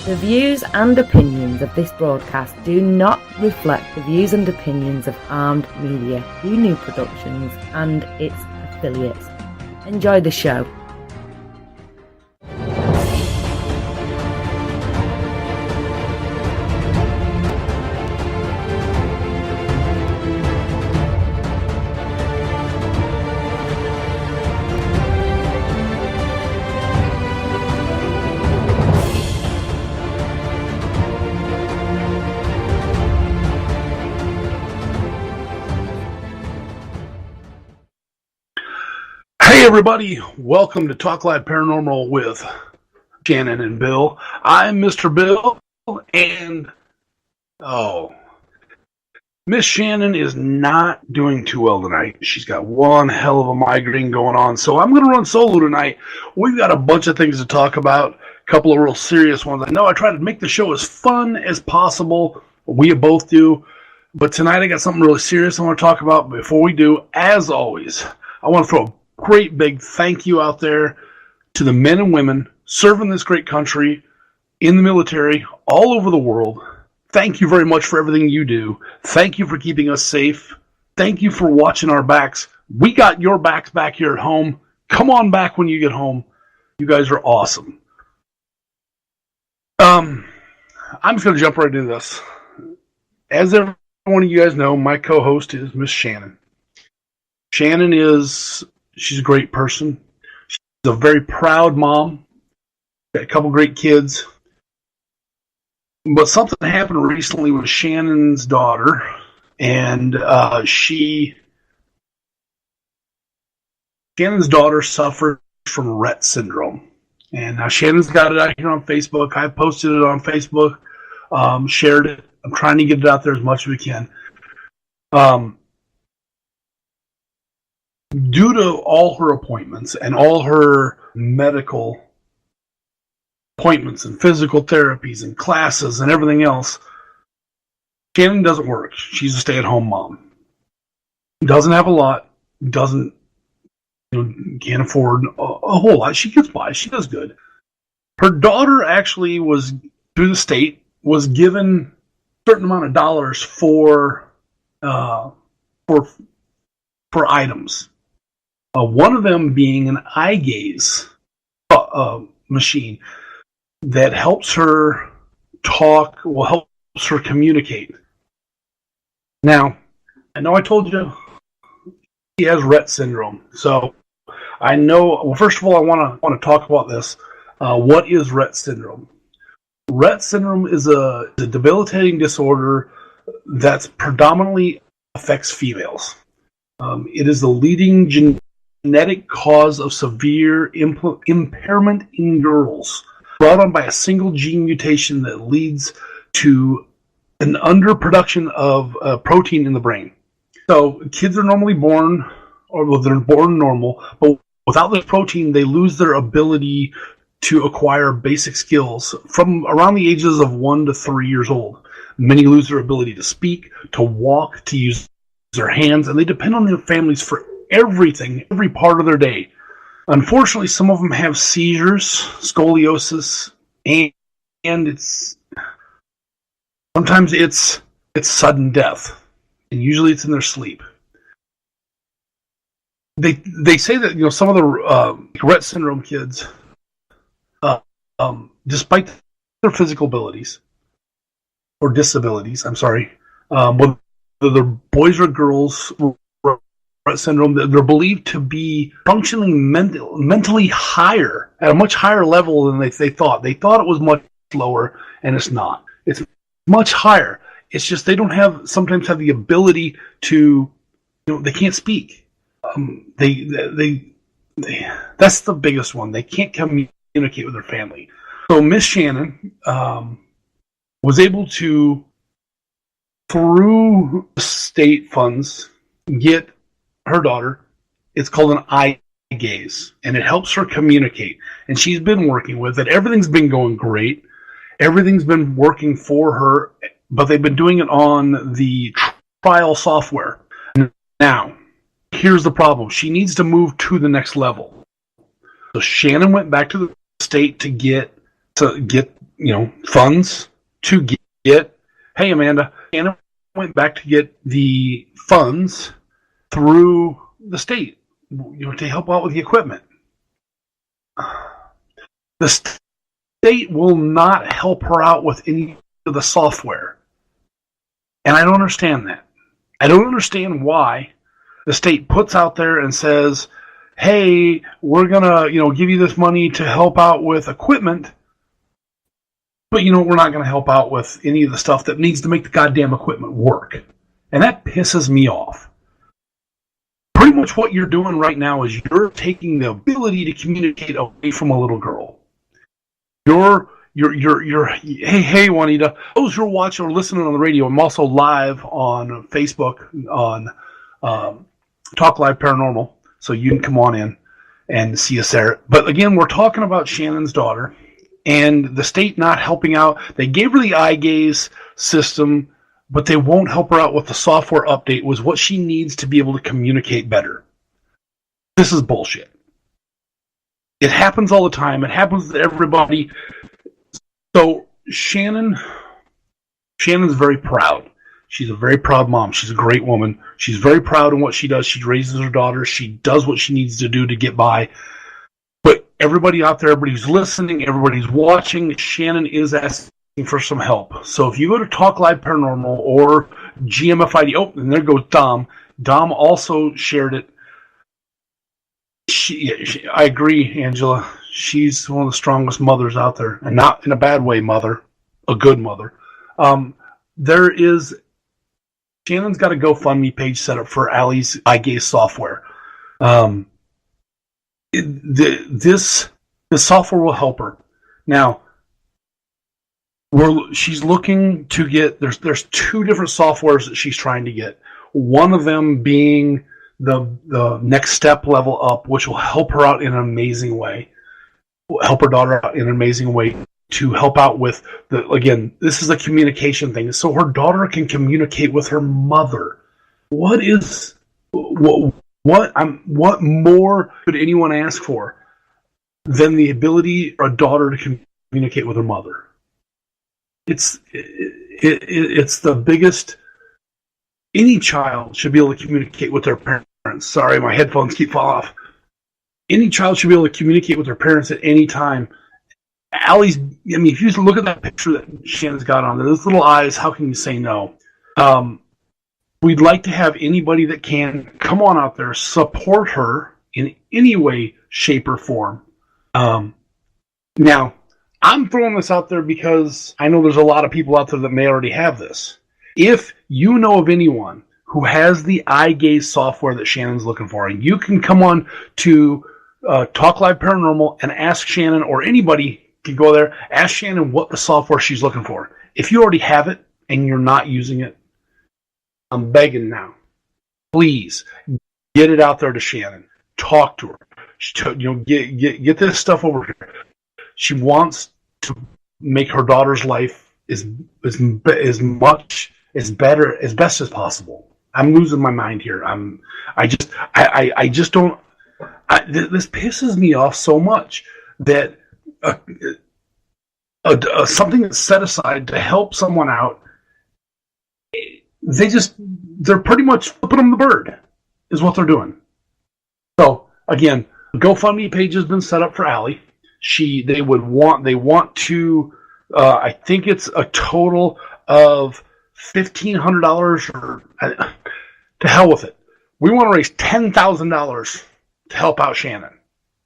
The views and opinions of this broadcast do not reflect the views and opinions of Armed Media, New Productions, and its affiliates. Enjoy the show. Hey everybody, welcome to Talk Live Paranormal with Shannon and Bill. I'm Mr. Bill, and Miss Shannon is not doing too well tonight. She's got one hell of a migraine going on, so I'm going to run solo tonight. We've got a bunch of things to talk about, a couple of real serious ones. I know I try to make the show as fun as possible. We both do, but tonight I got something really serious I want to talk about. Before we do, as always, I want to throw a great big thank you out there to the men and women serving this great country in the military all over the world. Thank you very much for everything you do. Thank you for keeping us safe. Thank you for watching our backs. We got your backs back here at home. Come on back when you get home. You guys are awesome. I'm just going to jump right into this. As every one of you guys know, my co-host is Miss Shannon. She's a great person. She's a very proud mom. Got a couple great kids. But something happened recently with Shannon's daughter, and Shannon's daughter suffered from Rett syndrome. And now Shannon's got it out here on Facebook. I posted it on Facebook, shared it. I'm trying to get it out there as much as we can. Due to all her appointments and all her medical appointments and physical therapies and classes and everything else, Shannon doesn't work. She's a stay-at-home mom. Doesn't have a lot. Can't afford a whole lot. She gets by. She does good. Her daughter actually was, through the state, was given a certain amount of dollars for items. One of them being an eye gaze machine that helps her talk, helps her communicate. Now, I know I told you she has Rett syndrome, so I know. Well, first of all, I want to talk about this. What is Rett syndrome? Rett syndrome is a debilitating disorder that's predominantly affects females. It is the leading genetic cause of severe impairment in girls, brought on by a single gene mutation that leads to an underproduction of protein in the brain. So kids are normally born, they're born normal, but without this protein, they lose their ability to acquire basic skills from around the ages of 1 to 3 years old. Many lose their ability to speak, to walk, to use their hands, and they depend on their families for everything, every part of their day. Unfortunately, some of them have seizures, scoliosis, and sometimes it's sudden death, and usually it's in their sleep. They say that some of the Rett syndrome kids, despite their physical abilities or disabilities, whether they're boys or girls, Rett syndrome, they're believed to be functioning mentally higher, at a much higher level than they thought. They thought it was much lower, and it's not. It's much higher. It's just they don't sometimes have the ability to, they can't speak. That's the biggest one. They can't communicate with their family. So Miss Shannon was able to, through state funds, get her daughter, it's called an eye gaze, and it helps her communicate. And she's been working with it. Everything's been going great. Everything's been working for her, but they've been doing it on the trial software. Now, here's the problem. She needs to move to the next level. So Shannon went back to the state to get funds to get. Hey, Amanda, Anna went back to get the funds through the state, to help out with the equipment. The state will not help her out with any of the software. And I don't understand that. I don't understand why the state puts out there and says, hey, we're going to, give you this money to help out with equipment, but, we're not going to help out with any of the stuff that needs to make the goddamn equipment work. And that pisses me off. Pretty much what you're doing right now is you're taking the ability to communicate away from a little girl. Hey, Juanita. Those who are watching or listening on the radio, I'm also live on Facebook on Talk Live Paranormal, so you can come on in and see us there. But again, we're talking about Shannon's daughter and the state not helping out. They gave her the eye gaze system, but they won't help her out with the software update, was what she needs to be able to communicate better. This is bullshit. It happens all the time. It happens to everybody. So Shannon's very proud. She's a very proud mom. She's a great woman. She's very proud in what she does. She raises her daughter. She does what she needs to do to get by. But everybody out there, everybody who's listening, everybody who's watching, Shannon is asking for some help. So if you go to Talk Live Paranormal or GMFID, and there goes Dom. Dom also shared it. I agree, Angela. She's one of the strongest mothers out there, and not in a bad way, mother, a good mother. Shannon's got a GoFundMe page set up for Allie's eye gaze software. This software will help her. Now, she's looking to get. There's two different softwares that she's trying to get. One of them being the next step level up, which will help her out in an amazing way. Help her daughter out in an amazing way to help out with again, this is a communication thing. So her daughter can communicate with her mother. What more could anyone ask for than the ability for a daughter to communicate with her mother? It's the biggest. Any child should be able to communicate with their parents. Sorry, my headphones keep falling off. Any child should be able to communicate with their parents at any time. Allie's, if you look at that picture that Shannon's got on there, those little eyes, how can you say no? We'd like to have anybody that can come on out there, support her in any way, shape, or form. Now, I'm throwing this out there because I know there's a lot of people out there that may already have this. If you know of anyone who has the eye gaze software that Shannon's looking for, and you can come on to Talk Live Paranormal and ask Shannon, or anybody can go there, ask Shannon what the software she's looking for. If you already have it and you're not using it, I'm begging now. Please get it out there to Shannon. Talk to her. Get this stuff over here. She wants to make her daughter's life as much as better as best as possible. I'm losing my mind here. I just don't. This pisses me off so much that something that's set aside to help someone out, they're pretty much flipping them the bird, is what they're doing. So again, the GoFundMe page has been set up for Allie. They want to. I think it's a total of $1,500, or to hell with it. We want to raise $10,000 to help out Shannon.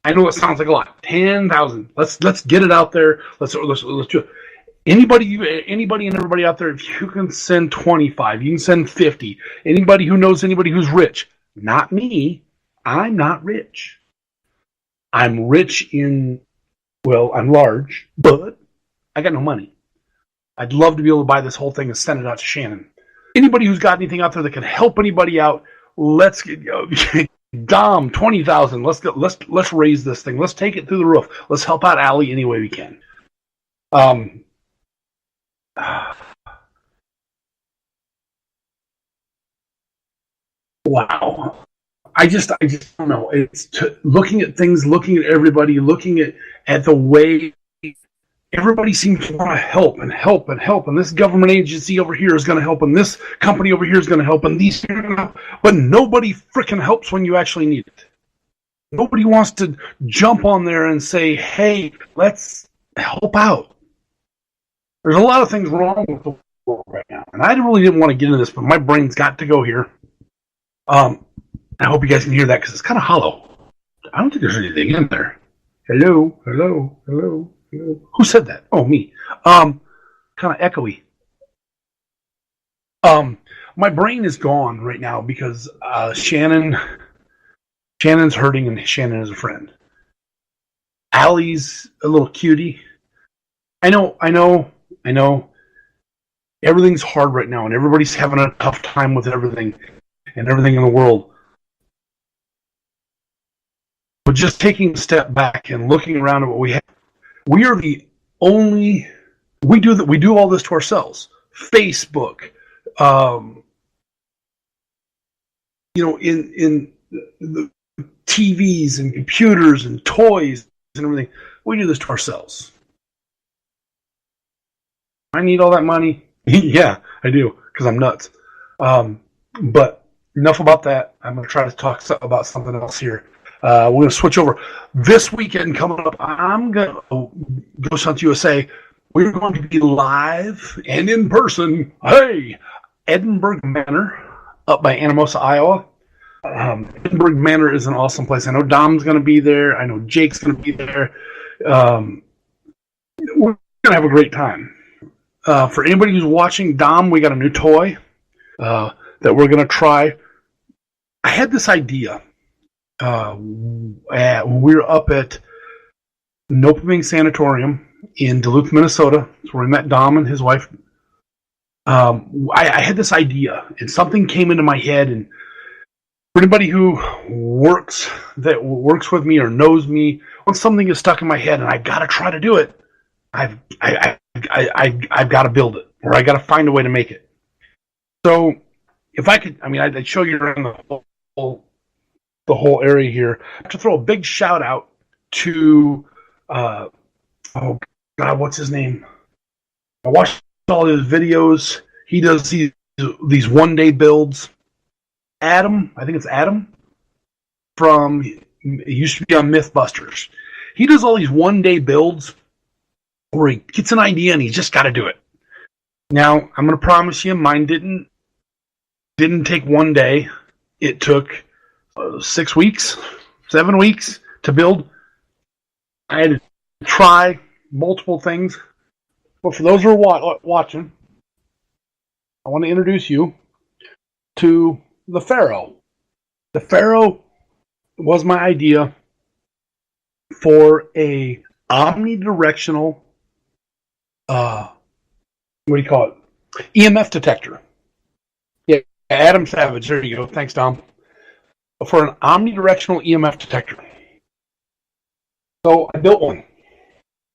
I know it sounds like a lot. $10,000. Let's get it out there. Let's do it. Anybody and everybody out there, if you can send 25, you can send 50. Anybody who knows anybody who's rich, not me. I'm not rich. I'm rich I'm large, but I got no money. I'd love to be able to buy this whole thing and send it out to Shannon. Anybody who's got anything out there that can help anybody out, let's get Dom, 20,000. Let's raise this thing. Let's take it through the roof. Let's help out Allie any way we can. Wow. I just don't know. It's looking at things, looking at everybody, looking at the way everybody seems to want to help and help and help, and this government agency over here is going to help, and this company over here is going to help, and these are going to help, but nobody freaking helps when you actually need it. Nobody wants to jump on there and say, hey, let's help out. There's a lot of things wrong with the world right now, and I really didn't want to get into this, but my brain's got to go here. I hope you guys can hear that because it's kind of hollow. I don't think there's anything in there. Hello, hello, hello, hello. Who said that? Oh, me. Kind of echoey. My brain is gone right now because Shannon's hurting and Shannon is a friend. Allie's a little cutie. I know. Everything's hard right now and everybody's having a tough time with everything and everything in the world. But just taking a step back and looking around at what we have, we are the only, we do all this to ourselves. Facebook, in the TVs and computers and toys and everything, we do this to ourselves. I need all that money. Yeah, I do, because I'm nuts. But enough about that. I'm going to try to talk about something else here. We're going to switch over. This weekend coming up, I'm going to go South USA. We're going to be live and in person. Hey, Edinburgh Manor up by Anamosa, Iowa. Edinburgh Manor is an awesome place. I know Dom's going to be there. I know Jake's going to be there. We're going to have a great time. For anybody who's watching, Dom, we got a new toy that we're going to try. I had this idea. We're up at Nopamine Sanatorium in Duluth, Minnesota. That's where we met Dom and his wife. I had this idea, and something came into my head. And for anybody who works with me or knows me, when something is stuck in my head and I got to try to do it, I've got to build it, or I got to find a way to make it. So, if I could, I'd show you around the whole area here. I have to throw a big shout out to, oh God, what's his name? I watched all his videos. He does these one-day builds. Adam, I think it's Adam, it used to be on Mythbusters. He does all these one-day builds where he gets an idea and he's just got to do it. Now, I'm going to promise you, mine didn't take one day. It took 6 weeks, 7 weeks to build. I had to try multiple things. But for those who are watching, I want to introduce you to the Pharaoh. The Pharaoh was my idea for a omnidirectional, what do you call it? EMF detector. Yeah, Adam Savage. There you go. Thanks, Dom. For an omnidirectional EMF detector. So I built one.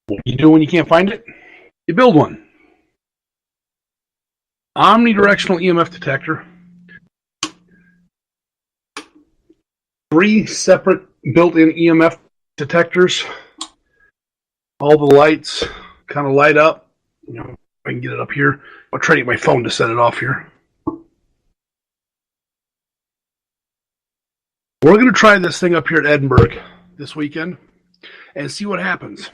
What do you do when you can't find it? You build one. Omnidirectional EMF detector. 3 separate built-in EMF detectors. All the lights kind of light up. If I can get it up here. I'll try to get my phone to set it off here. We're going to try this thing up here at Edinburgh this weekend and see what happens.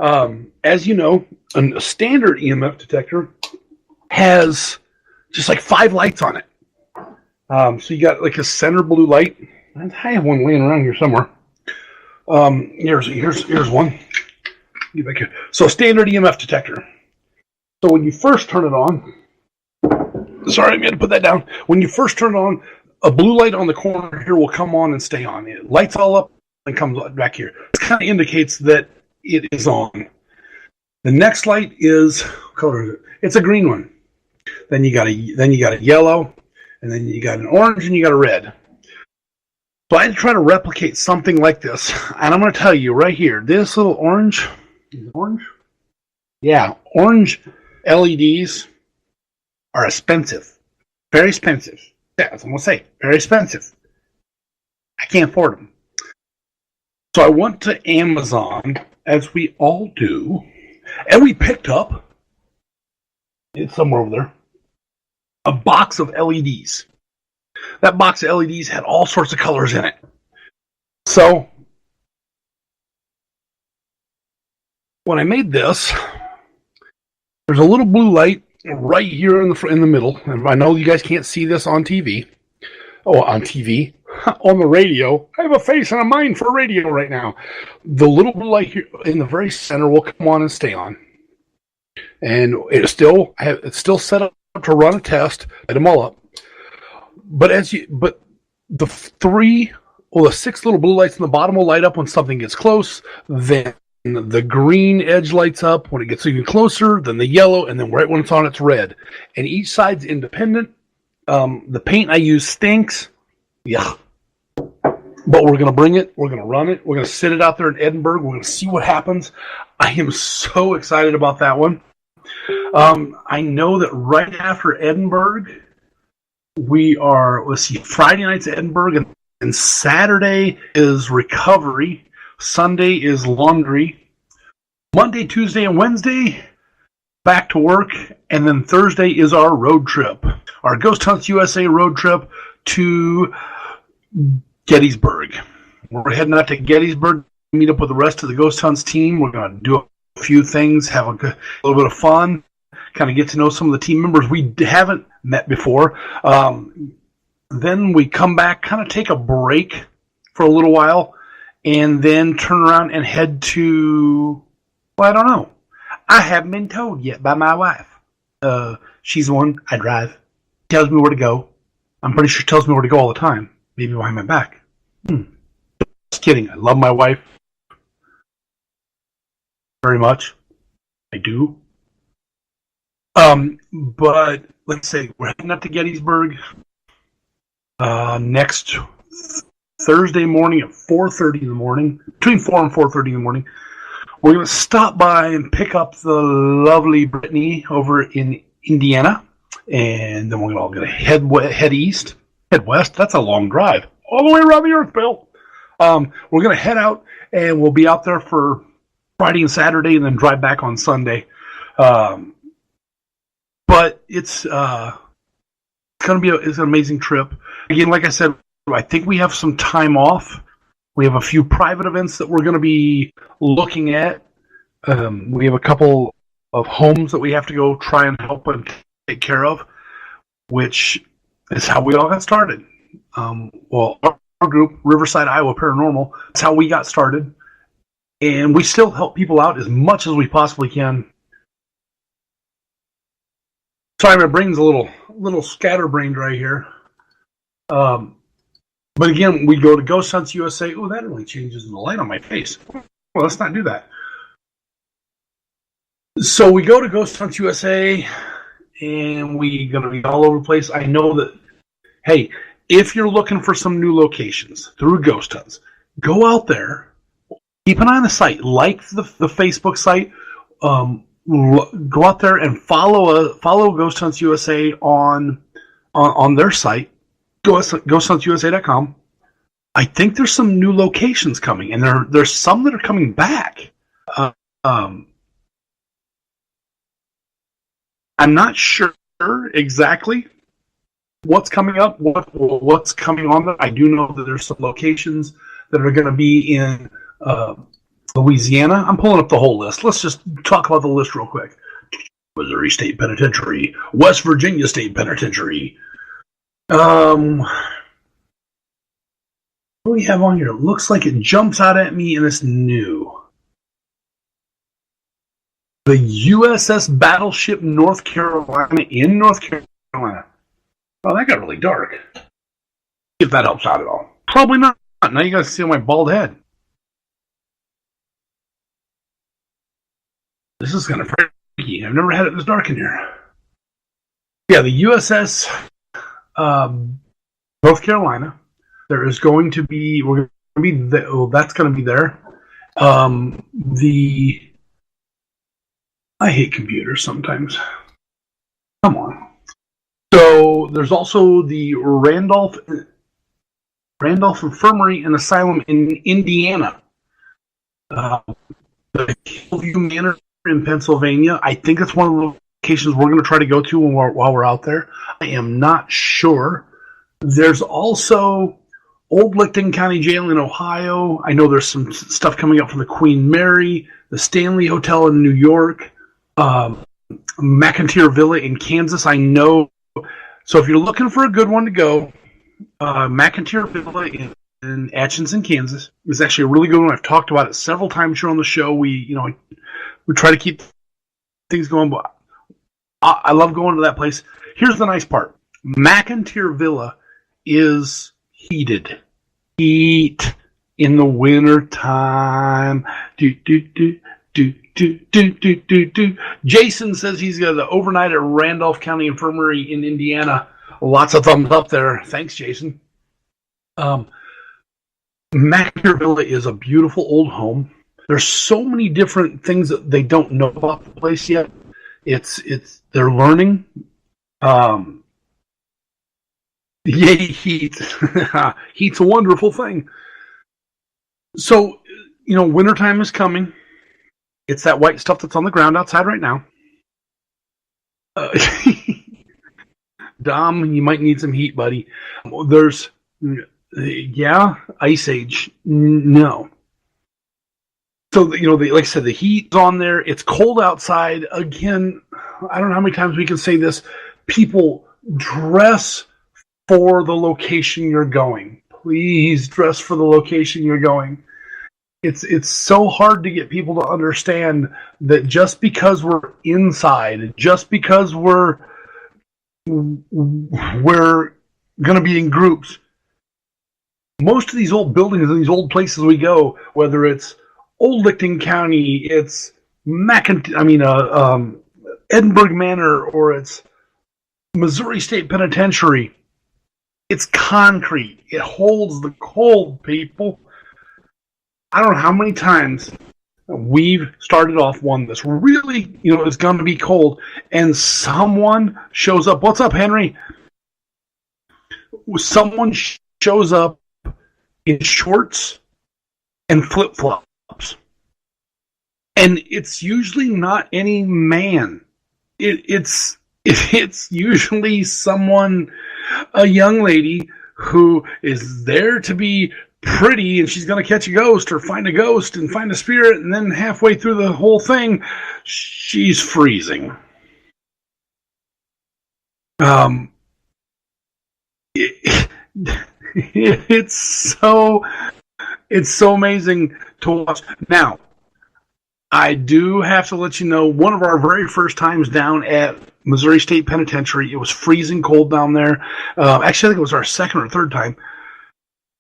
As you know, a standard EMF detector has just like 5 lights on it. So you got like a center blue light. I have one laying around here somewhere. Here's one. Get back here. So standard EMF detector. So when you first turn it on, sorry, I had to put that down. When you first turn it on, a blue light on the corner here will come on and stay on. It lights all up and comes back here. It kind of indicates that it is on. The next light is, what color is it? It's a green one. Then you got a yellow, and then you got an orange, and you got a red. So I had to try to replicate something like this, and I'm going to tell you right here, this little orange, is it orange? Yeah, orange LEDs are expensive, very expensive. Yeah, that's what I'm going to say, very expensive. I can't afford them. So I went to Amazon, as we all do, And we picked up, it's somewhere over there, a box of LEDs. That box of LEDs had all sorts of colors in it. So, when I made this, there's a little blue light right here in the middle. And I know you guys can't see this on TV. Oh, on TV. On the radio. I have a face and a mind for radio right now. The little blue light here in the very center will come on and stay on. And it's still set up to run a test, light them all up. But the six little blue lights in the bottom will light up when something gets close. Then the green edge lights up when it gets even closer. Then the yellow, and then right when it's on, it's red. And each side's independent. The paint I use stinks. Yeah. But we're going to bring it. We're going to run it. We're going to sit it out there in Edinburgh. We're going to see what happens. I am so excited about that one. I know that right after Edinburgh, we are, Friday night's Edinburgh, and Saturday is recovery. Sunday is laundry. Monday, Tuesday, and Wednesday, back to work. And then Thursday is our road trip. Our Ghost Hunts USA road trip to Gettysburg. We're heading out to Gettysburg to meet up with the rest of the Ghost Hunts team. We're going to do a few things, have a little bit of fun, kind of get to know some of the team members we haven't met before. Then we come back, kind of take a break for a little while, and then turn around and head to, well, I don't know. I haven't been told yet by my wife. She's the one I drive. Tells me where to go. I'm pretty sure she tells me where to go all the time. Maybe behind my back. Just kidding. I love my wife very much. I do. But let's say we're heading up to Gettysburg next Thursday morning at 4:30 in the morning, between 4 and 4:30 in the morning. We're going to stop by and pick up the lovely Brittany over in Indiana, and then we're all going to head east, head west. That's a long drive, all the way around the earth, Bill. We're going to head out, and we'll be out there for Friday and Saturday, and then drive back on Sunday. But it's going to be it's an amazing trip. Again, like I said, I think we have some time off. We have a few private events that we're going to be looking at. We have a couple of homes that we have to go try and help and take care of, which is how we all got started. Well, our group, Riverside, Iowa Paranormal, that's how we got started. And we still help people out as much as we possibly can. Sorry, my brain's a little scatterbrained right here. But again, we go to Ghost Hunts USA. Oh, that really changes the light on my face. Well, let's not do that. So we go to Ghost Hunts USA, and we're going to be all over the place. I know that, hey, if you're looking for some new locations through Ghost Hunts, go out there, keep an eye on the site, like the Facebook site, go out there and follow Ghost Hunts USA on their site, GhostHuntsUSA.com. I think there's some new locations coming, and there's some that are coming back. I'm not sure exactly what's coming up, what's coming on there. I do know that there's some locations that are going to be in Louisiana. I'm pulling up the whole list. Let's just talk about the list real quick. Missouri State Penitentiary, West Virginia State Penitentiary. What do we have on here? It looks like it jumps out at me and it's new. The USS Battleship North Carolina in North Carolina. Oh, that got really dark. If that helps out at all. Probably not. Now you guys see my bald head. This is kind of freaky. I've never had it this dark in here. Yeah, the USS North Carolina. There is going to be, that's going to be there. I hate computers sometimes. Come on. So there's also the Randolph Infirmary and Asylum in Indiana. The Hillview Manor in Pennsylvania. I think it's one of the locations we're going to try to go to while we're out there. I am not sure. There's also Old Licton County Jail in Ohio. I know there's some stuff coming up from the Queen Mary, the Stanley Hotel in New York, McIntyre Villa in Kansas. I know. So if you're looking for a good one to go, McIntyre Villa in Atchison, Kansas is actually a really good one. I've talked about it several times here on the show. We try to keep things going, but I love going to that place. Here's the nice part. McIntyre Villa is heated. Heat in the winter time. Jason says he's got the overnight at Randolph County Infirmary in Indiana. Lots of thumbs up there. Thanks, Jason. McIntyre Villa is a beautiful old home. There's so many different things that they don't know about the place yet. They're learning. Yay, heat. Heat's a wonderful thing. So, wintertime is coming. It's that white stuff that's on the ground outside right now. Dom, you might need some heat, buddy. There's, Ice Age. No. So, like I said, the heat's on there. It's cold outside. Again, I don't know how many times we can say this. People, dress for the location you're going. Please dress for the location you're going. It's so hard to get people to understand that just because we're inside, just because we're going to be in groups, most of these old buildings and these old places we go, whether it's Old Licton County, it's Edinburgh Manor, or it's Missouri State Penitentiary, it's concrete. It holds the cold, people. I don't know how many times we've started off one that's really, it's going to be cold, and someone shows up. What's up, Henry? Someone shows up in shorts and flip-flops. And it's usually not any man. It's usually someone, a young lady who is there to be pretty, and she's going to catch a ghost or find a ghost and find a spirit, and then halfway through the whole thing, she's freezing. It's so amazing to watch. Now, I do have to let you know, one of our very first times down at Missouri State Penitentiary, it was freezing cold down there. Actually, I think it was our second or third time.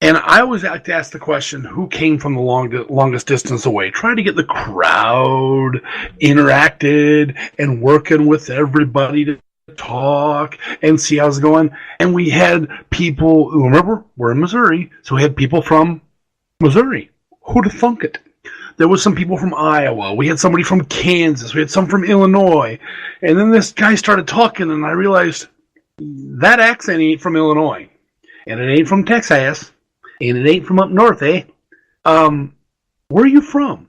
And I always like to ask the question, who came from the longest distance away? Trying to get the crowd interacted and working with everybody to talk and see how it's going. And we had people, remember, we're in Missouri, so we had people from Missouri. Who'd have thunk it? There was some people from Iowa. We had somebody from Kansas. We had some from Illinois. And then this guy started talking, and I realized that accent ain't from Illinois. And it ain't from Texas. And it ain't from up north, eh? Where are you from?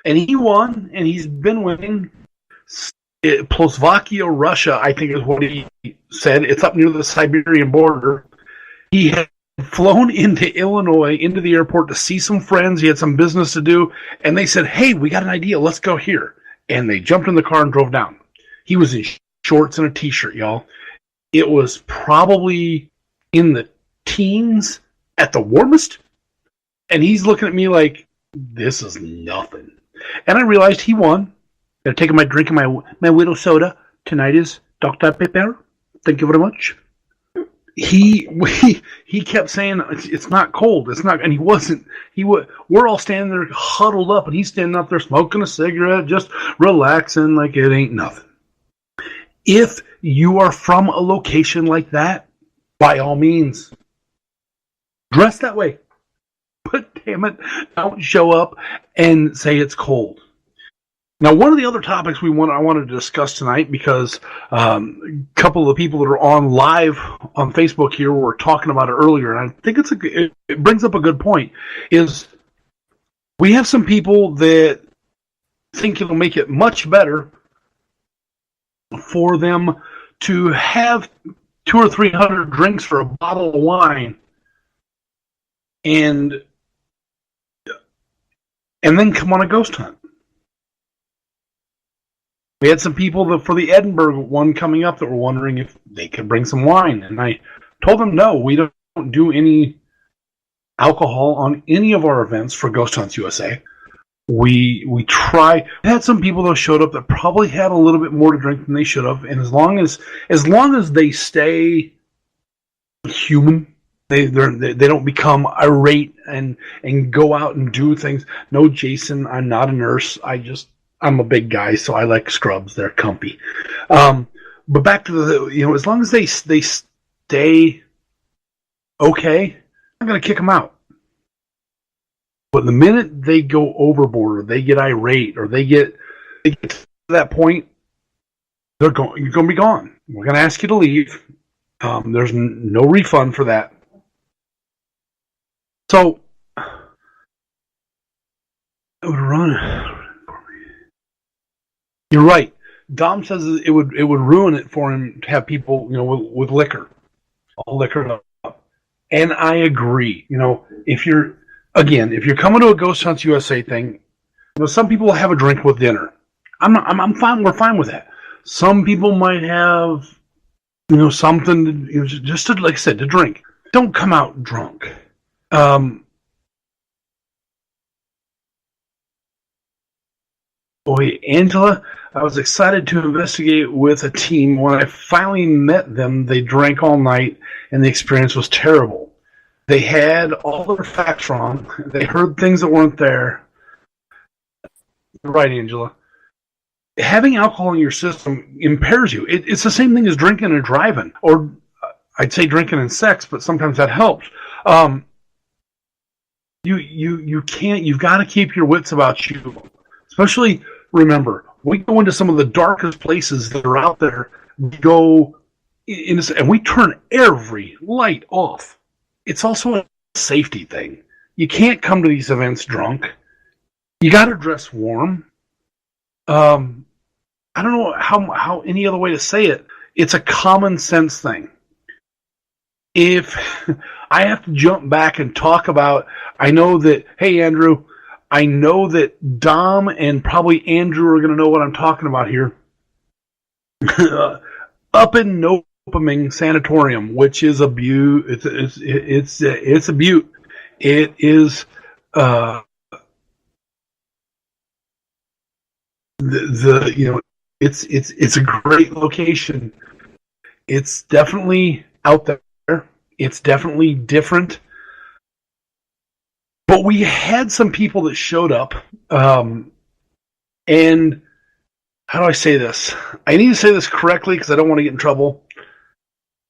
And he won, and he's been winning. Slovakia, Russia, I think is what he said. It's up near the Siberian border. He had flown into Illinois, into the airport to see some friends. He had some business to do. And they said, hey, we got an idea. Let's go here. And they jumped in the car and drove down. He was in shorts and a t-shirt, y'all. It was probably in the teens at the warmest, and he's looking at me like, this is nothing. And I realized he won. I'm taking my drink and my little soda. Tonight is Dr. Pepper. Thank you very much. He kept saying it's not cold. It's not, and he wasn't. We're all standing there huddled up, and he's standing up there smoking a cigarette, just relaxing like it ain't nothing. If you are from a location like that, by all means, dress that way. But damn it, don't show up and say it's cold. Now, one of the other topics I wanted to discuss tonight, because a couple of the people that are on live on Facebook here were talking about it earlier, and I think it brings up a good point, is we have some people that think it'll make it much better for them to have 200 or 300 drinks for a bottle of wine and then come on a ghost hunt. We had some people for the Edinburgh one coming up that were wondering if they could bring some wine, and I told them no, we don't do any alcohol on any of our events for Ghost Hunts USA. We try. We had some people that showed up that probably had a little bit more to drink than they should have, and as long as they stay human, they don't become irate and go out and do things. No, Jason, I'm not a nurse. I'm a big guy, so I like scrubs. They're comfy. But back to the, as long as they stay okay, I'm going to kick them out. But the minute they go overboard, or they get irate, or they get to that point, you're going to be gone. We're going to ask you to leave. There's no refund for that. So, it would run. You're right. Dom says it would ruin it for him to have people, with liquor, all liquored up. And I agree. If you're coming to a Ghost Hunts USA thing, some people have a drink with dinner. I'm fine. We're fine with that. Some people might have, something, just to, like I said, to drink. Don't come out drunk. Boy, Angela, I was excited to investigate with a team. When I finally met them, they drank all night, and the experience was terrible. They had all their facts wrong. They heard things that weren't there. Right, Angela. Having alcohol in your system impairs you. It's the same thing as drinking and driving, or I'd say drinking and sex, but sometimes that helps. You can't. You've got to keep your wits about you. Especially, remember, we go into some of the darkest places that are out there. We go and we turn every light off. It's also a safety thing. You can't come to these events drunk. You got to dress warm. I don't know how any other way to say it. It's a common sense thing. If I have to jump back and talk about, I know that Dom and probably Andrew are going to know what I'm talking about here. Up in Nopaming Sanatorium, which is a beaut. It's a beaut. It is it's a great location. It's definitely out there. It's definitely different. But we had some people that showed up, and how do I say this? I need to say this correctly because I don't want to get in trouble.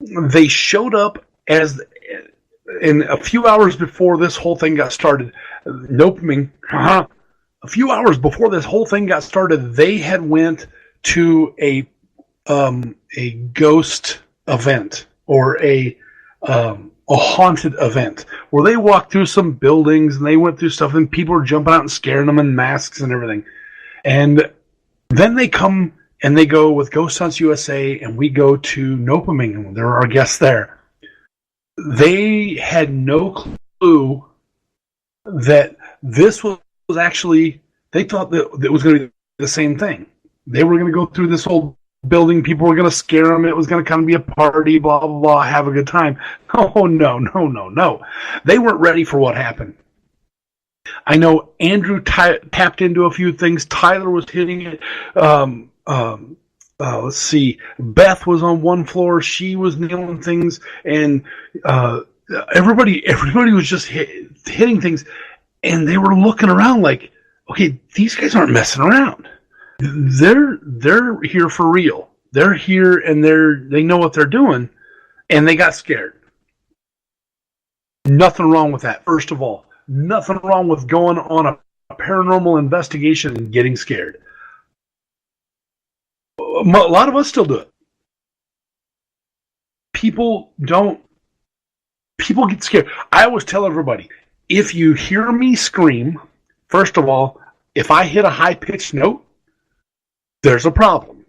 They showed up in a few hours before this whole thing got started. Nopaming, a few hours before this whole thing got started, they had went to a ghost event or a haunted event where they walked through some buildings and they went through stuff and people were jumping out and scaring them in masks and everything. And then they come and they go with Ghost Hunts USA and we go to Nopaming and there are our guests there. They had no clue that this was actually, they thought that it was going to be the same thing. They were going to go through this whole building, people were going to scare them, it was going to kind of be a party, blah, blah, blah, have a good time. Oh, no. They weren't ready for what happened. I know Andrew tapped into a few things. Tyler was hitting it. Let's see. Beth was on one floor. She was nailing things. And everybody was just hitting things. And they were looking around like, okay, these guys aren't messing around. They're here for real. They're here and they know what they're doing, and they got scared. Nothing wrong with that. First of all, nothing wrong with going on a paranormal investigation and getting scared. A lot of us still do it. People get scared. I always tell everybody, if you hear me scream, first of all, If I hit a high-pitched note, there's a problem.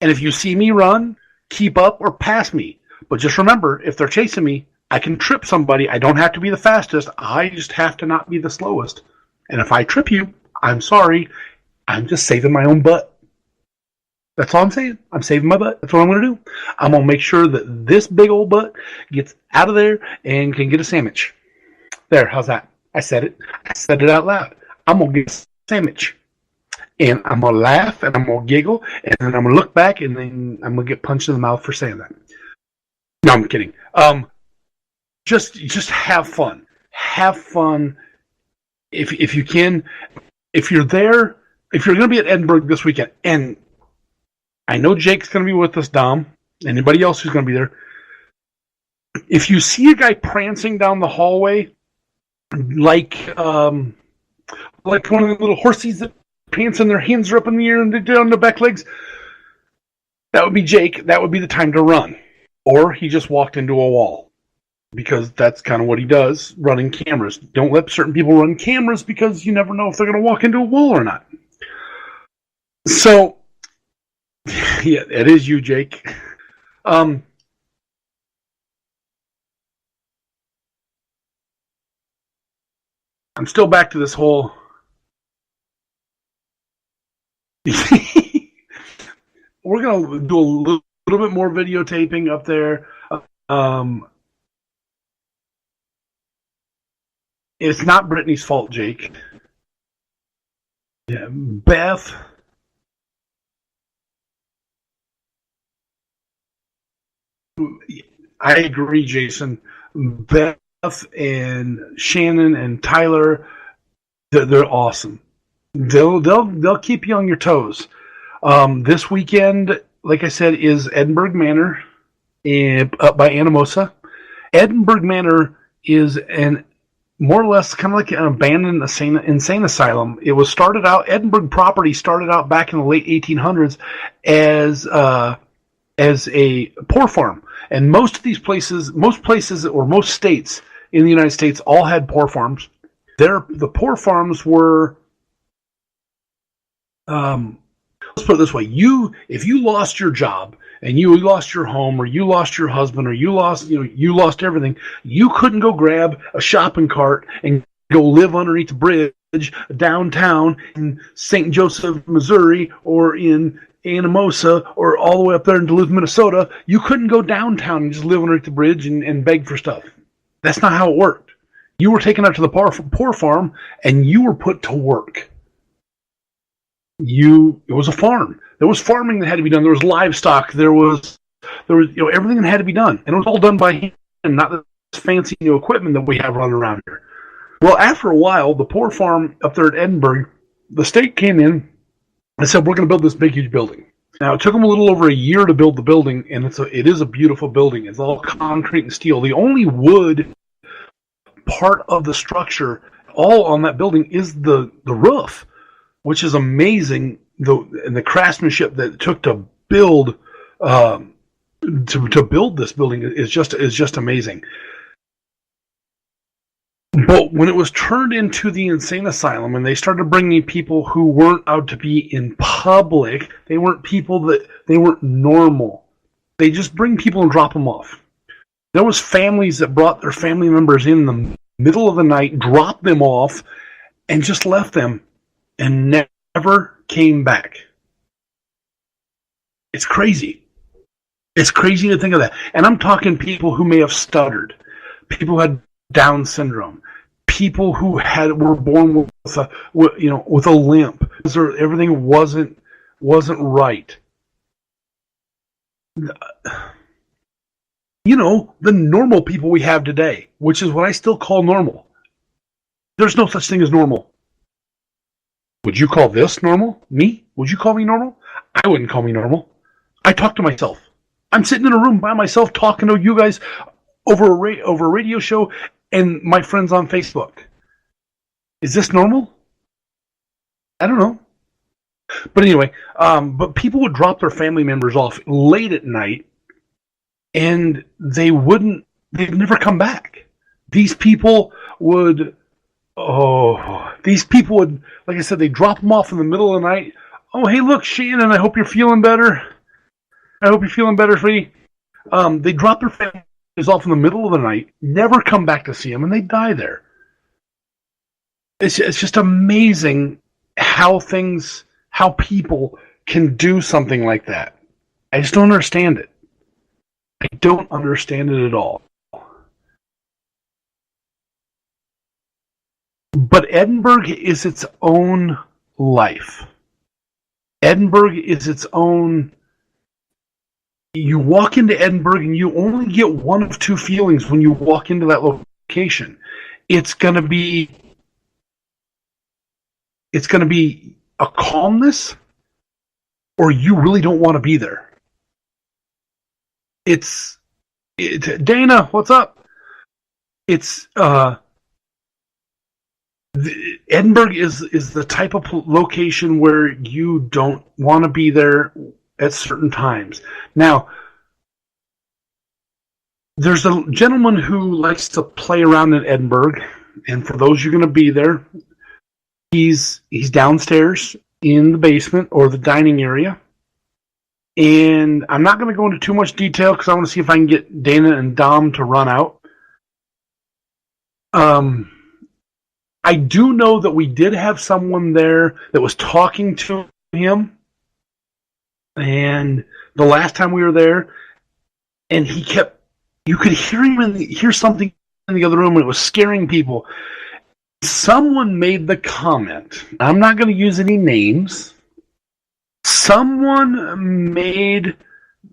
And if you see me run, keep up or pass me. But just remember, if they're chasing me, I can trip somebody. I don't have to be the fastest. I just have to not be the slowest. And if I trip you, I'm sorry. I'm just saving my own butt. That's all I'm saying. I'm saving my butt. That's what I'm going to do. I'm going to make sure that this big old butt gets out of there and can get a sandwich. There, how's that? I said it. I said it out loud. I'm going to get a sandwich. And I'm going to laugh and I'm going to giggle and then I'm going to look back and then I'm going to get punched in the mouth for saying that. No, I'm kidding. Just have fun. Have fun. If you can, if you're there, if you're going to be at Edinburgh this weekend, and I know Jake's going to be with us, Dom. Anybody else who's going to be there. If you see a guy prancing down the hallway, like one of the little horsies that pants and their hands are up in the air and they're down the back legs, that would be Jake. That would be the time to run. Or he just walked into a wall. Because that's kind of what he does, running cameras. Don't let certain people run cameras because you never know if they're going to walk into a wall or not. So, yeah, it is you, Jake. I'm still back to this whole... We're going to do a little bit more videotaping up there. It's not Brittany's fault, Jake. Yeah, Beth. I agree, Jason. Beth and Shannon and Tyler, they're awesome. They'll keep you on your toes. This weekend, like I said, is Edinburgh Manor up by Anamosa. Edinburgh Manor is an more or less kind of like an abandoned insane asylum. It was started out, Edinburgh property started out back in the late 1800s as a poor farm. And most places or most states in the United States all had poor farms. The poor farms were, let's put it this way, if you lost your job and you lost your home or you lost your husband or you lost everything, you couldn't go grab a shopping cart and go live underneath the bridge downtown in St. Joseph, Missouri, or in Anamosa, or all the way up there in Duluth, Minnesota. You couldn't go downtown and just live underneath the bridge and beg for stuff. That's not how it worked. You were taken out to the poor farm and you were put to work. It was a farm. There was farming that had to be done. There was livestock. There was everything that had to be done, and it was all done by hand, not this fancy new equipment that we have running around here. Well, after a while, the poor farm up there at Edinburgh, the state came in and said, "We're going to build this big, huge building." Now, it took them a little over a year to build the building, and it is a beautiful building. It's all concrete and steel. The only wood part of the structure, all on that building, is the roof, which is amazing. And the craftsmanship that it took to build build this building is just amazing. But when it was turned into the insane asylum and they started bringing people who weren't out to be in public, they weren't normal. They just bring people and drop them off. There was families that brought their family members in the middle of the night, dropped them off, and just left them and never came back. It's crazy. It's crazy to think of that. And I'm talking people who may have stuttered, people who had Down syndrome, people who were born with a limp. Everything wasn't right. The normal people we have today, which is what I still call normal. There's no such thing as normal. Would you call this normal? Me? Would you call me normal? I wouldn't call me normal. I talk to myself. I'm sitting in a room by myself talking to you guys over a radio show and my friends on Facebook. Is this normal? I don't know. But anyway, but people would drop their family members off late at night and they'd never come back. These people would Oh, these people would, like I said, they drop them off in the middle of the night. Oh, hey, look, Shannon, I hope you're feeling better. I hope you're feeling better, sweetie. They drop their families off in the middle of the night, never come back to see them, and they die there. It's just amazing how people can do something like that. I just don't understand it. I don't understand it at all. But Edinburgh is its own life. Edinburgh is its own. You walk into Edinburgh and you only get one of two feelings when you walk into that location. It's going to be a calmness, or you really don't want to be there. Dana, what's up? Edinburgh is the type of location where you don't want to be there at certain times. Now, there's a gentleman who likes to play around in Edinburgh, and for those you're going to be there, he's downstairs in the basement or the dining area. And I'm not going to go into too much detail because I want to see if I can get Dana and Dom to run out. I do know that we did have someone there that was talking to him, and the last time we were there, and you could hear him hear something in the other room, and it was scaring people. Someone made the comment, I'm not going to use any names, someone made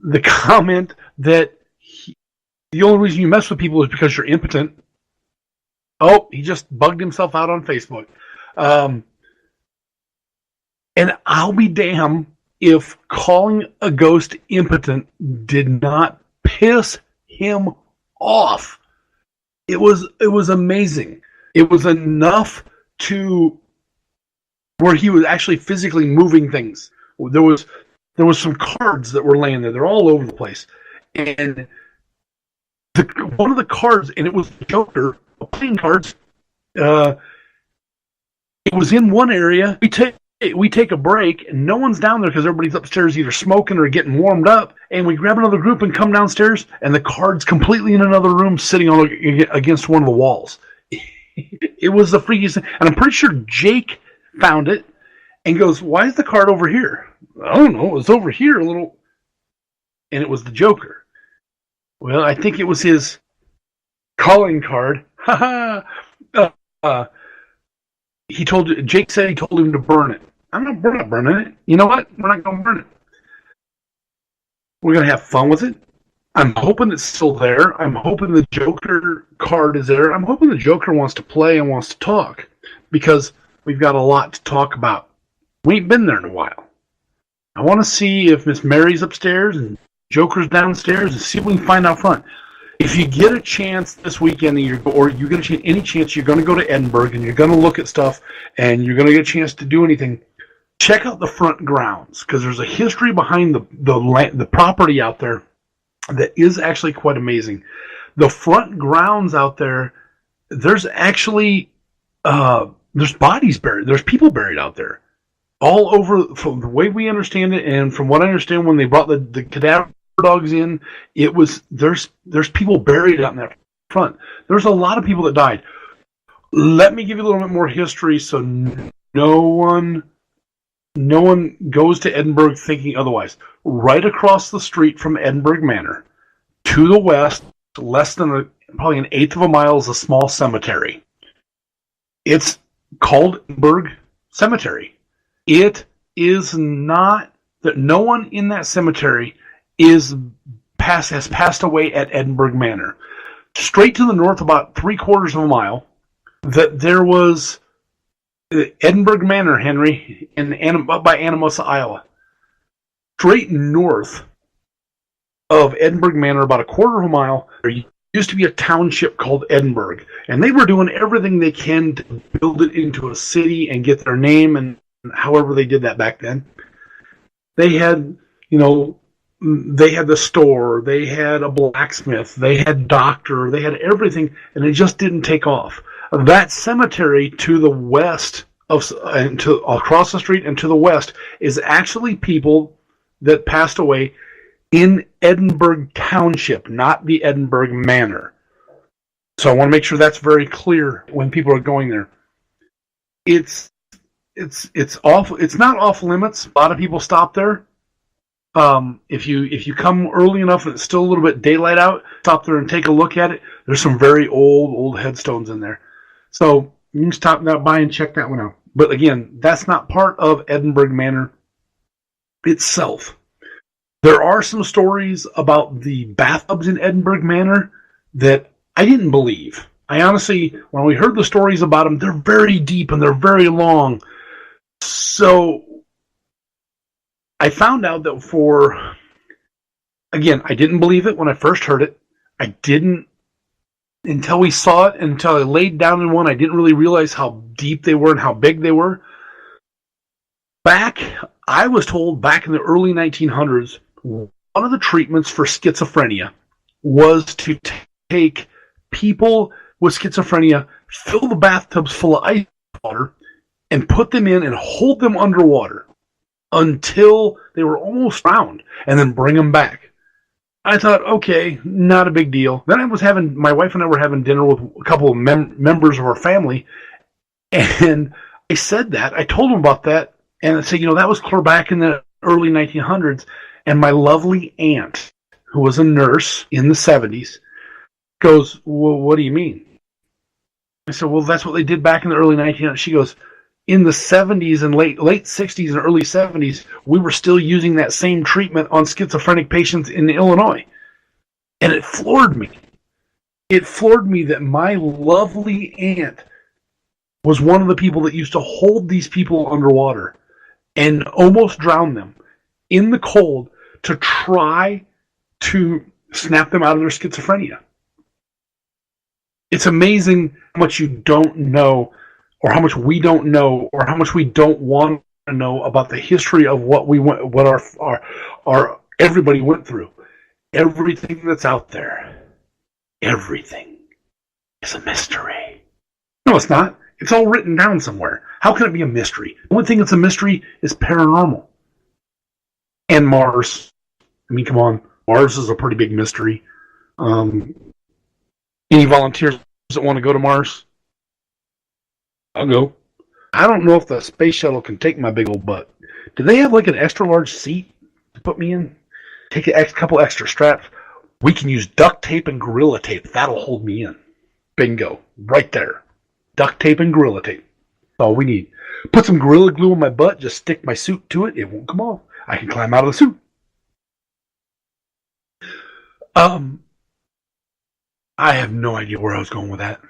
the comment that the only reason you mess with people is because you're impotent. Oh, he just bugged himself out on Facebook. And I'll be damned if calling a ghost impotent did not piss him off. It was amazing. It was enough to where he was actually physically moving things. There was some cards that were laying there. They're all over the place. And one of the cards, and it was the Joker, playing cards. It was in one area. We take a break, and no one's down there because everybody's upstairs either smoking or getting warmed up. And we grab another group and come downstairs, and the card's completely in another room, sitting against one of the walls. It was the freakiest thing, and I'm pretty sure Jake found it and goes, "Why is the card over here?" I don't know. It was over here a little, and it was the Joker. Well, I think it was his calling card. Jake said he told him to burn it. We're not burning it. You know what? We're not going to burn it. We're going to have fun with it. I'm hoping it's still there. I'm hoping the Joker card is there. I'm hoping the Joker wants to play and wants to talk, because we've got a lot to talk about. We ain't been there in a while. I want to see if Miss Mary's upstairs and Joker's downstairs and see what we can find out front. If you get a chance this weekend, or you get any chance, you're going to go to Edinburgh and you're going to look at stuff and you're going to get a chance to do anything, check out the front grounds, because there's a history behind the property out there that is actually quite amazing. The front grounds out there, there's actually there's bodies buried. There's people buried out there all over. From the way we understand it, and from what I understand, when they brought the cadaver dogs in, it was there's people buried out in that front. There's a lot of people that died. Let me give you a little bit more history, so no one goes to Edinburgh thinking otherwise. Right across the street from Edinburgh Manor, to the west, less than probably an eighth of a mile, is a small cemetery. It's called Edinburgh Cemetery. It is not that no one in that cemetery has passed away at Edinburgh Manor. Straight to the north, about 3/4 of a mile, that there was Edinburgh Manor, Henry, up by Anamosa, Iowa. Straight north of Edinburgh Manor, about 1/4 of a mile, there used to be a township called Edinburgh, and they were doing everything they can to build it into a city and get their name, and however they did that back then. They had, they had the store, they had a blacksmith, they had doctor, they had everything, and it just didn't take off. That cemetery to the west and to across the street and to the west is actually people that passed away in Edinburgh Township, not the Edinburgh Manor. So I want to make sure that's very clear when people are going there. It's off. It's not off limits. A lot of people stop there. If you come early enough and it's still a little bit daylight out, stop there and take a look at it. There's some very old headstones in there. So you can stop that by and check that one out. But again, that's not part of Edinburgh Manor itself. There are some stories about the bathtubs in Edinburgh Manor that I didn't believe. I honestly, when we heard the stories about them, they're very deep and they're very long. So I found out that again, I didn't believe it when I first heard it. I didn't, until we saw it, until I laid down in one, I didn't really realize how deep they were and how big they were. I was told back in the early 1900s, one of the treatments for schizophrenia was to take people with schizophrenia, fill the bathtubs full of ice water, and put them in and hold them underwater until they were almost drowned, and then bring them back. I thought, okay, not a big deal. Then my wife and I were having dinner with a couple of members of our family, and I told them about that, and I said, that was clear back in the early 1900s, and my lovely aunt, who was a nurse in the 70s, goes, well, what do you mean? I said, well, that's what they did back in the early 1900s. She goes, in the 70s and late 60s and early 70s, we were still using that same treatment on schizophrenic patients in Illinois. And it floored me. It floored me that my lovely aunt was one of the people that used to hold these people underwater and almost drown them in the cold to try to snap them out of their schizophrenia. It's amazing how much you don't know, or how much we don't know, or how much we don't want to know about the history of what our everybody went through. Everything that's out there, everything is a mystery. No, it's not. It's all written down somewhere. How can it be a mystery? The only thing that's a mystery is paranormal. And Mars. I mean, come on. Mars is a pretty big mystery. Any volunteers that want to go to Mars? I'll go. I don't know if the space shuttle can take my big old butt. Do they have like an extra large seat to put me in? Take a couple extra straps. We can use duct tape and Gorilla Tape. That'll hold me in. Bingo. Right there. Duct tape and Gorilla Tape. That's all we need. Put some Gorilla Glue on my butt. Just stick my suit to it. It won't come off. I can climb out of the suit. I have no idea where I was going with that.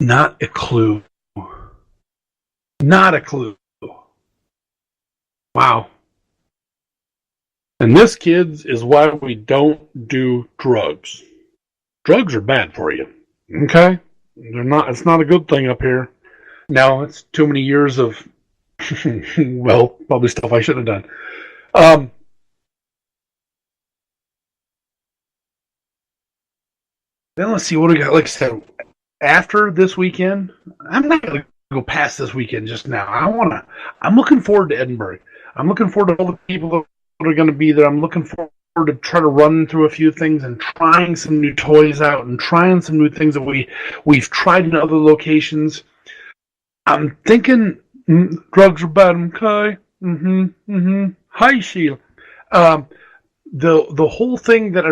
Not a clue. Not a clue. Wow. And this, kids, is why we don't do drugs. Drugs are bad for you. Okay? They're not. It's not a good thing up here. Now, it's too many years of, well, probably stuff I shouldn't have done. Then let's see what we got. Like I said, after this weekend, I'm not going to go past this weekend just now. I'm looking forward to Edinburgh. I'm looking forward to all the people that are going to be there. I'm looking forward to try to run through a few things and trying some new toys out and trying some new things that we've tried in other locations. I'm thinking drugs are bad, okay? Hi, Sheila. The whole thing that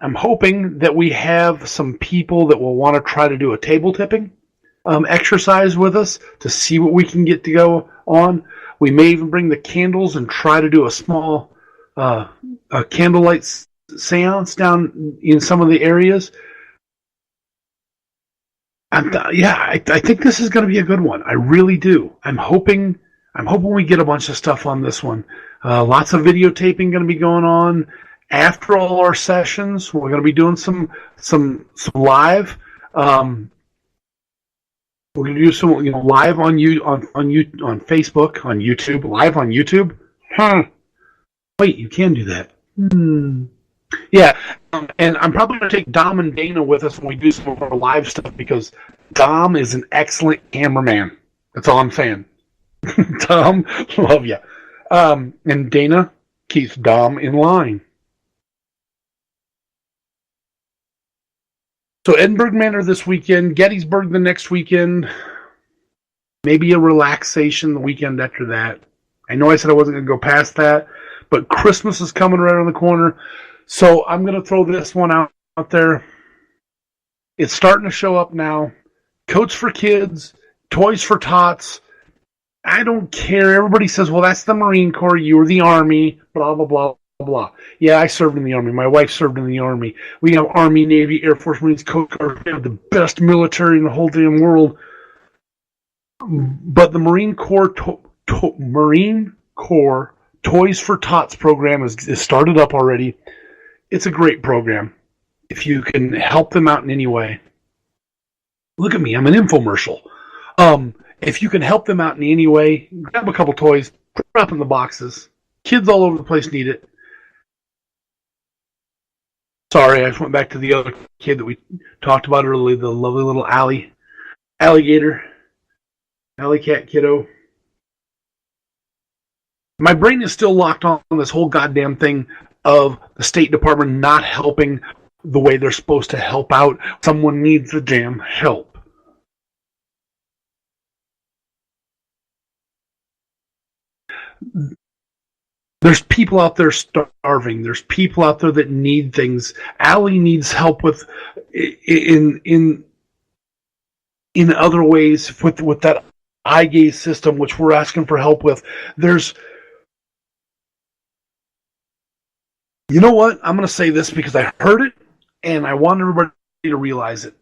I'm hoping that we have some people that will want to try to do a table tipping exercise with us to see what we can get to go on. We may even bring the candles and try to do a small a candlelight seance down in some of the areas. I think this is going to be a good one. I really do. I'm hoping we get a bunch of stuff on this one. Lots of videotaping going to be going on. After all our sessions, we're going to be doing some live. We're going to do some live on Facebook, on YouTube, live on YouTube. Wait, you can do that. Yeah, and I'm probably going to take Dom and Dana with us when we do some of our live stuff because Dom is an excellent cameraman. That's all I'm saying. Dom, love you. And Dana keeps Dom in line. So Edinburgh Manor this weekend, Gettysburg the next weekend, maybe a relaxation the weekend after that. I know I said I wasn't going to go past that, but Christmas is coming right around the corner. So I'm going to throw this one out there. It's starting to show up now. Coats for kids, toys for tots. I don't care. Everybody says, well, that's the Marine Corps. You were the Army, blah, blah, blah, blah. Yeah, I served in the Army. My wife served in the Army. We have Army, Navy, Air Force, Marines, Coast Guard. We have the best military in the whole damn world. But the Marine Corps Toys for Tots program is started up already. It's a great program. If you can help them out in any way. Look at me, I'm an infomercial. If you can help them out in any way, grab a couple toys, drop in the boxes. Kids all over the place need it. Sorry, I just went back to the other kid that we talked about earlier, the lovely little alligator, alley cat kiddo. My brain is still locked on this whole goddamn thing of the State Department not helping the way they're supposed to help out. Someone needs the damn help. There's people out there starving. There's people out there that need things. Allie needs help with in other ways with that eye gaze system, which we're asking for help with. There's, you know what? I'm going to say this because I heard it and I want everybody to realize it.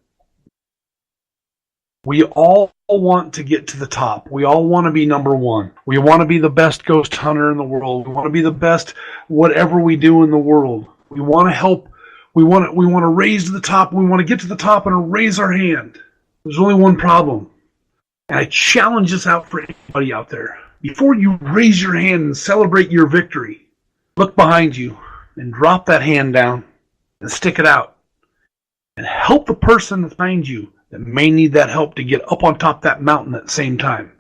We all want to get to the top. We all want to be number one. We want to be the best ghost hunter in the world. We want to be the best whatever we do in the world. We want to help. We want to raise to the top. We want to get to the top and raise our hand. There's only one problem. And I challenge this out for anybody out there. Before you raise your hand and celebrate your victory, look behind you and drop that hand down and stick it out. And help the person behind you that may need that help to get up on top of that mountain at the same time.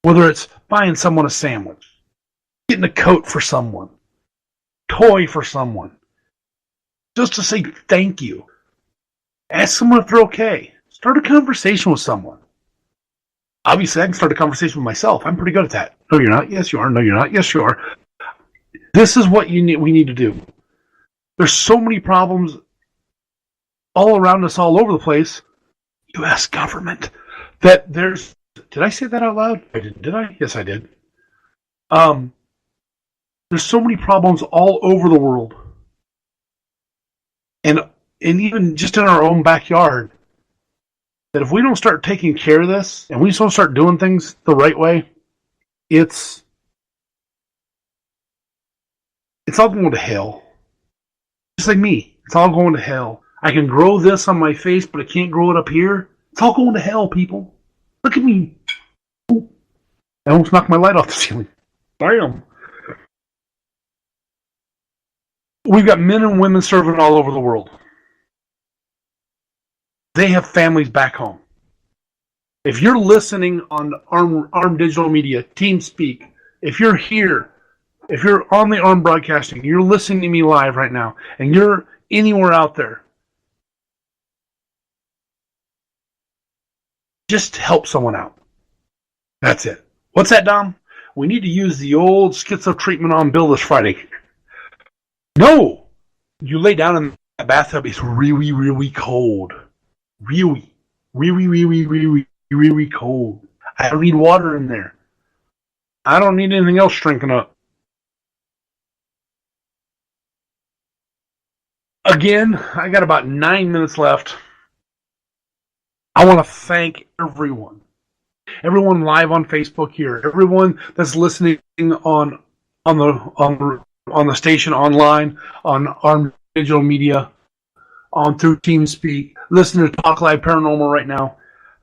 Whether it's buying someone a sandwich, getting a coat for someone, toy for someone, just to say thank you. Ask someone if they're okay. Start a conversation with someone. Obviously, I can start a conversation with myself. I'm pretty good at that. No, you're not. Yes, you are. No, you're not. Yes, you are. This is what we need to do. There's so many problems all around us, all over the place. U.S. government. That there's. Did I say that out loud? I did. Did I? Yes, I did. There's so many problems all over the world, and even just in our own backyard. That if we don't start taking care of this, and we just don't start doing things the right way, it's all going to hell. Just like me, it's all going to hell. I can grow this on my face, but I can't grow it up here. It's all going to hell, people. Look at me. Ooh. I almost knocked my light off the ceiling. Bam. We've got men and women serving all over the world. They have families back home. If you're listening on Arm Digital Media, TeamSpeak, if you're here, if you're on the Arm Broadcasting, you're listening to me live right now, and you're anywhere out there, just help someone out. That's it. What's that, Dom? We need to use the old schizo treatment on Bill this Friday. No! You lay down in that bathtub, it's really, really cold. Really cold. I don't need water in there. I don't need anything else shrinking up. Again, I got about 9 minutes left. I want to thank everyone live on Facebook here, everyone that's listening on the station online, on Arm Digital Media, on through TeamSpeak, listening to Talk Live Paranormal right now.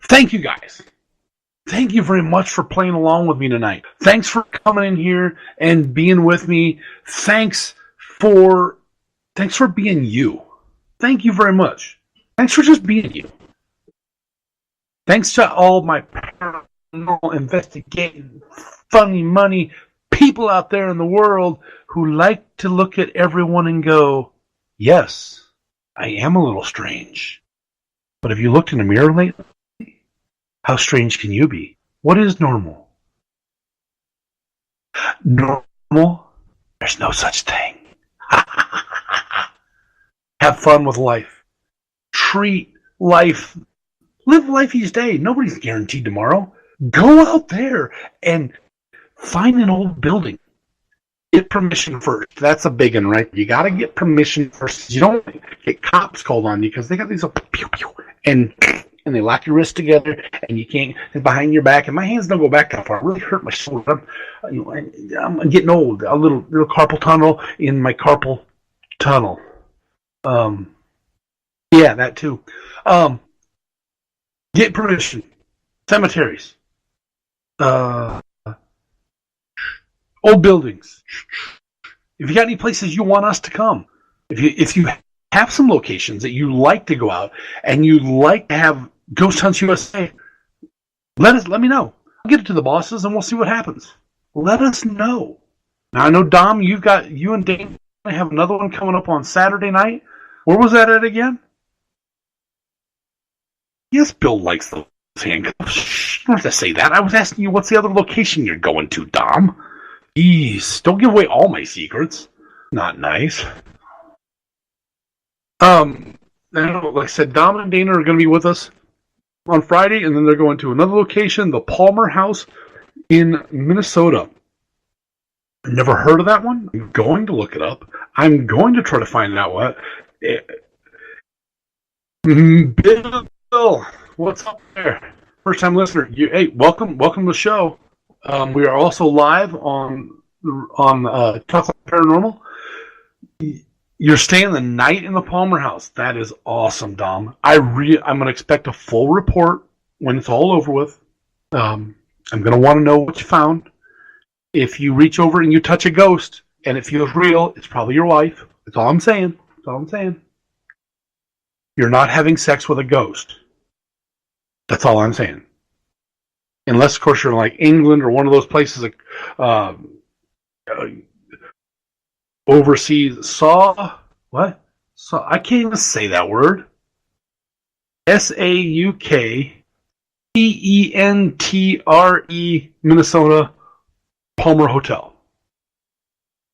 Thank you guys. Thank you very much for playing along with me tonight. Thanks for coming in here and being with me. Thanks for Thanks for being you. Thank you very much. Thanks for just being you. Thanks to all my paranormal investigating, funny money people out there in the world who like to look at everyone and go, yes, I am a little strange. But have you looked in the mirror lately? How strange can you be? What is normal? Normal? There's no such thing. Have fun with life. Treat life. Live life each day. Nobody's guaranteed tomorrow. Go out there and find an old building. Get permission first. That's a big one, right? You got to get permission first. You don't get cops called on you because they got these pew pew and they lock your wrists together and you can't. It's behind your back, and my hands don't go back that far. It really hurt my shoulder. I'm getting old. A little carpal tunnel in my carpal tunnel. Yeah, that too. Get permission. Cemeteries. Old buildings. If you got any places you want us to come, if you have some locations that you like to go out and you like to have Ghost Hunts USA, let me know. I'll get it to the bosses and we'll see what happens. Let us know. Now I know Dom, you and Dane have another one coming up on Saturday night. Where was that at again? Yes, Bill likes those handcuffs. Shh, you don't have to say that. I was asking you what's the other location you're going to, Dom. Jeez, don't give away all my secrets. Not nice. I don't know, like I said, Dom and Dana are going to be with us on Friday, and then they're going to another location, the Palmer House in Minnesota. I've never heard of that one. I'm going to look it up. I'm going to try to find out what. Bill, what's up there? First time listener. Hey, welcome to the show. We are also live on Talk Like Paranormal. You're staying the night in the Palmer House. That is awesome, Dom. I'm going to expect a full report when it's all over with. I'm going to want to know what you found. If you reach over and you touch a ghost and it feels real, it's probably your wife. That's all I'm saying. That's all I'm saying. You're not having sex with a ghost. That's all I'm saying. Unless, of course, you're in like England or one of those places overseas. I can't even say that word. SAUKTENTRE, Minnesota, Palmer Hotel.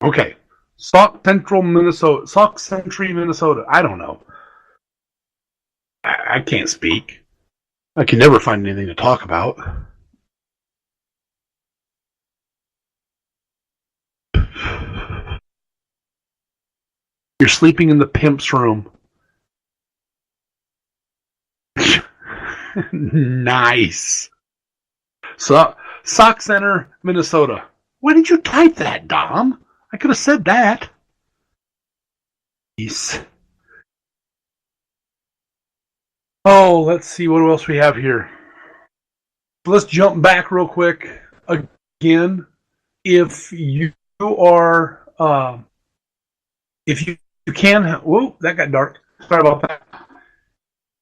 Okay. Sauk Century, Minnesota. I don't know. I can't speak. I can never find anything to talk about. You're sleeping in the pimp's room. Nice. Sauk Center, Minnesota. Why did you type that, Dom? I could have said that. Peace. Oh, let's see what else we have here. Let's jump back real quick. Again, if you are, if you can, whoa, that got dark. Sorry about that.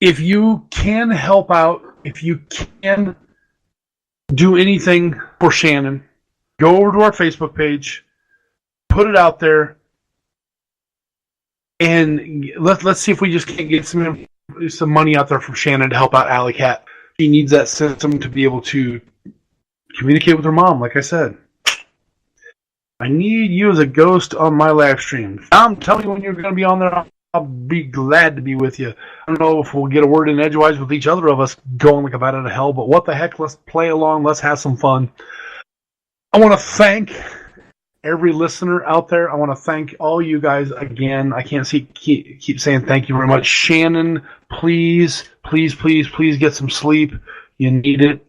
If you can help out, if you can do anything for Shannon, go over to our Facebook page, put it out there, and let's see if we just can't get some money out there from Shannon to help out Alley Cat. She needs that system to be able to communicate with her mom, like I said. I need you as a ghost on my live stream. Tom, tell me when you're going to be on there. I'll be glad to be with you. I don't know if we'll get a word in edgewise with each other of us going like a bat out of hell, but what the heck, let's play along. Let's have some fun. I want to thank every listener out there. I want to thank all you guys again. I can't keep saying thank you very much. Shannon, please get some sleep. You need it.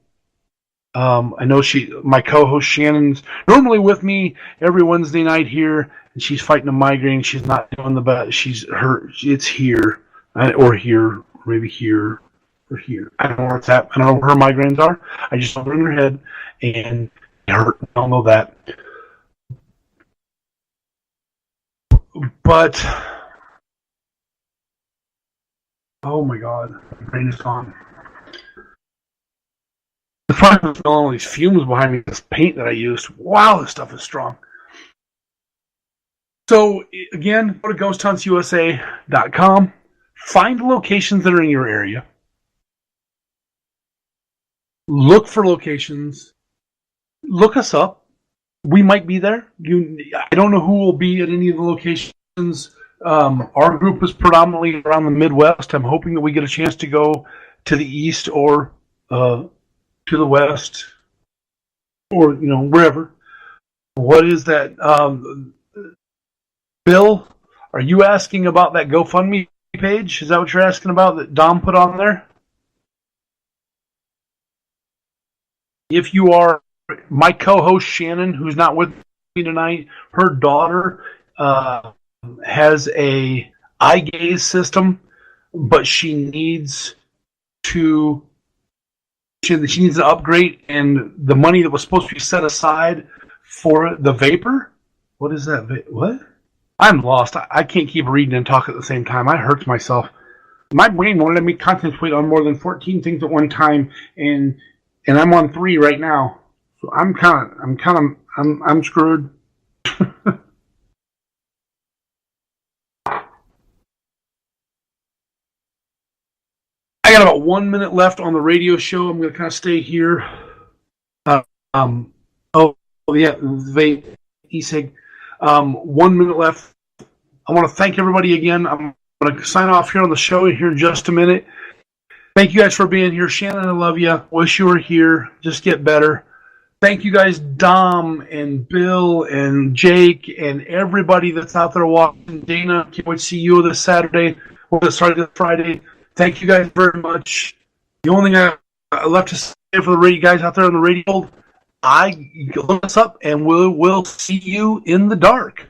I know my co-host Shannon's normally with me every Wednesday night here, and she's fighting a migraine. She's not doing the best. She's hurt. It's here, or here, or maybe here, or here. I don't know where it's at. I don't know where her migraines are. I just know they're in her head, and they hurt. I don't know that. But Oh my god, my brain is gone. The problem is all these fumes behind me, this paint that I used. Wow, this stuff is strong. So, again, go to ghosthunts.usa.com. Find locations that are in your area. Look for locations. Look us up. We might be there. I don't know who will be at any of the locations. Our group is predominantly around the Midwest. I'm hoping that we get a chance to go to the East or to the West or, wherever. What is that? Bill, are you asking about that GoFundMe page? Is that what you're asking about that Dom put on there? If you are, my co-host Shannon, who's not with me tonight, her daughter has a eye gaze system, but she needs to she needs an upgrade, and the money that was supposed to be set aside for the vapor. What is that? What? I'm lost. I can't keep reading and talking at the same time. I hurt myself. My brain won't let me concentrate on more than 14 things at one time, and I'm on 3 right now. So I'm screwed. I got about 1 minute left on the radio show. I'm going to kind of stay here. Vape, e-cig. 1 minute left. I want to thank everybody again. I'm going to sign off here on the show here in just a minute. Thank you guys for being here. Shannon, I love you. Wish you were here. Just get better. Thank you guys, Dom and Bill and Jake and everybody that's out there watching. Dana, can't wait to see you this Saturday. This Friday. Thank you guys very much. The only thing I left to say for the radio guys out there on the radio, look us up and we'll see you in the dark.